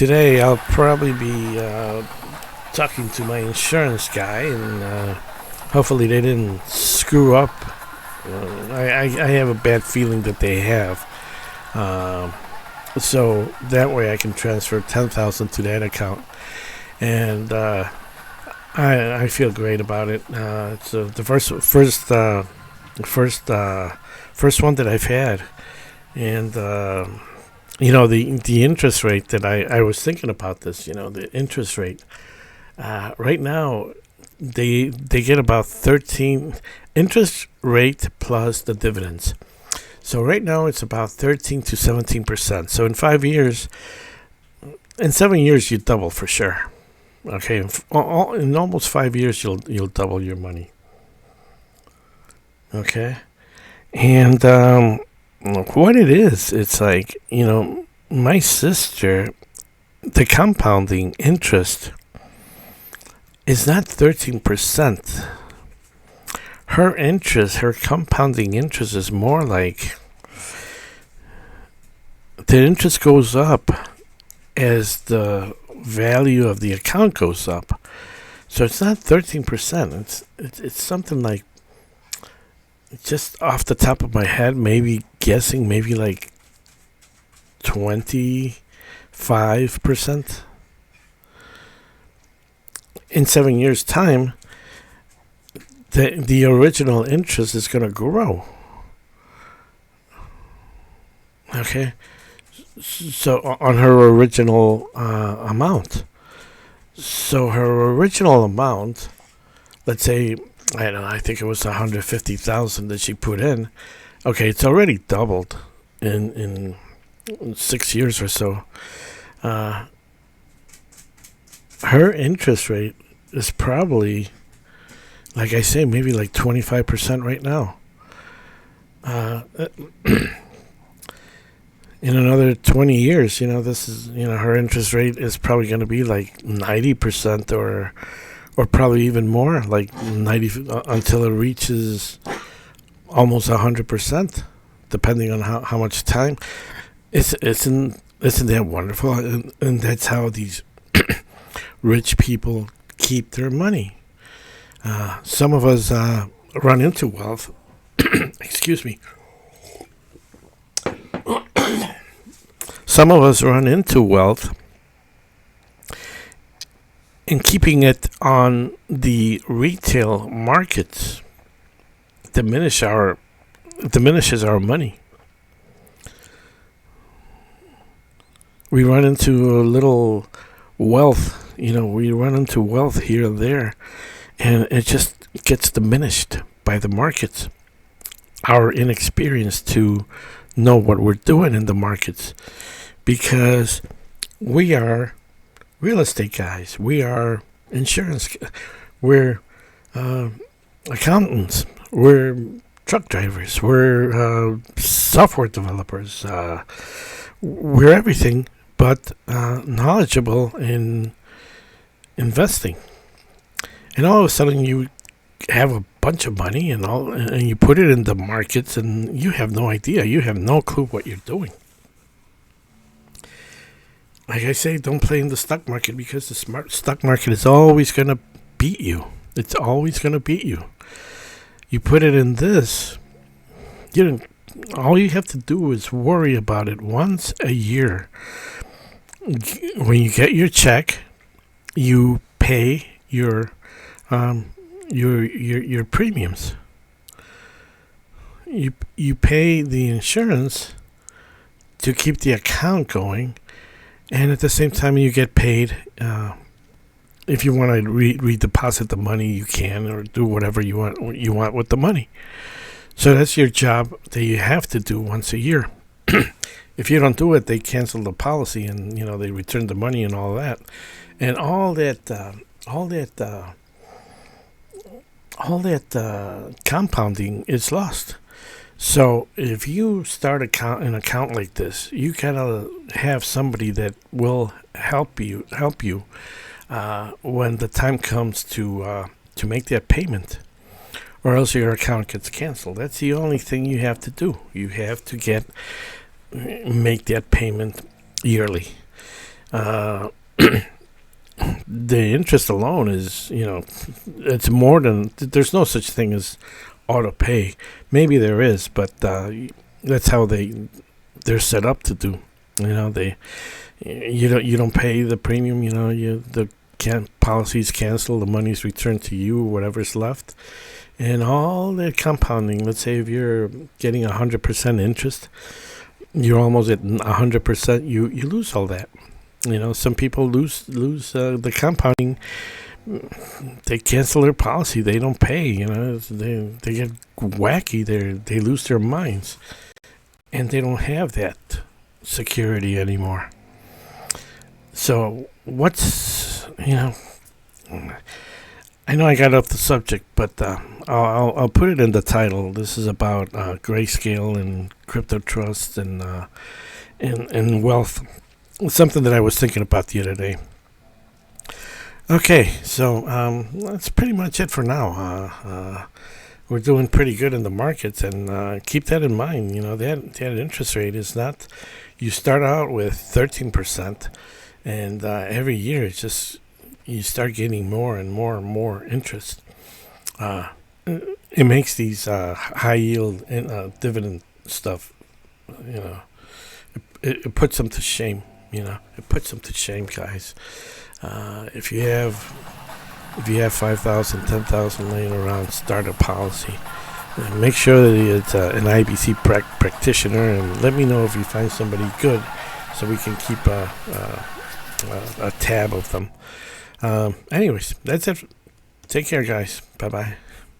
Today I'll probably be talking to my insurance guy, and hopefully they didn't screw up. I have a bad feeling that they have. So that way I can transfer 10,000 to that account, and I feel great about it. It's the first one that I've had, and the interest rate that I was thinking about this. The interest rate right now they get about 13 interest rate plus the dividends. So right now it's about 13 to 17%. So in 7 years you double for sure. Okay, in almost 5 years you'll double your money. Okay, and what it is, it's like my sister, the compounding interest is not 13%. Her compounding interest is more like the interest goes up as the value of the account goes up. So it's not 13%. It's something like, just off the top of my head, maybe guessing, maybe like 25%. In 7 years' time, the original interest is going to grow. Okay, so on her original amount. So her original amount, let's say, I don't know, I think it was 150,000 that she put in. Okay, it's already doubled in 6 years or so. Her interest rate is probably, like I say, maybe like 25% right now. In another 20 years, her interest rate is probably going to be like 90% or probably even more, like 90 until it reaches almost 100%, depending on how much time. Isn't that wonderful? And that's how these rich people keep their money. Some of us run into wealth. Excuse me. Some of us run into wealth and keeping it on the retail markets diminishes our money. We run into a little wealth, we run into wealth here and there, and it just gets diminished by the markets. Our inexperience to know what we're doing in the markets, because we are real estate guys, we are insurance, we're accountants, we're truck drivers, we're software developers, we're everything but knowledgeable in investing. And all of a sudden you have a bunch of money and you put it in the markets, and you have no idea, you have no clue what you're doing. Like I say, don't play in the stock market, because the stock market is always going to beat you. It's always going to beat you. You put it in this, all you have to do is worry about it once a year. When you get your check, you pay your premiums. You pay the insurance to keep the account going, and at the same time you get paid. If you want to redeposit the money, you can, or do whatever you want with the money. So that's your job that you have to do once a year. If you don't do it, they cancel the policy, and they return the money and all that, and all that compounding is lost. So if you start an account like this, you gotta have somebody that will help you when the time comes to make that payment, or else your account gets canceled. That's the only thing you have to do. You have to make that payment yearly. Uh, the interest alone is, it's more than, there's no such thing as auto pay. Maybe there is, but that's how they're set up to do. They you don't pay the premium. The policy's canceled, the money's returned to you, whatever's left, and all the compounding. Let's say if you're getting 100% interest, you're almost at 100%. You lose all that. Some people lose the compounding. They cancel their policy. They don't pay. They get wacky. They lose their minds, and they don't have that security anymore. So I know I got off the subject, but I'll put it in the title. This is about grayscale and crypto trust and wealth. Something that I was thinking about the other day. Okay, so that's pretty much it for now. We're doing pretty good in the markets, and keep that in mind. That interest rate is not. You start out with 13%, and every year it's just you start getting more and more and more interest. It makes these high yield dividend stuff. It puts them to shame. It puts them to shame, guys. If you have 5,000, 10,000 laying around, start a policy. And make sure that it's an IBC practitioner, and let me know if you find somebody good, so we can keep a tab of them. Anyways, that's it. Take care, guys. Bye bye.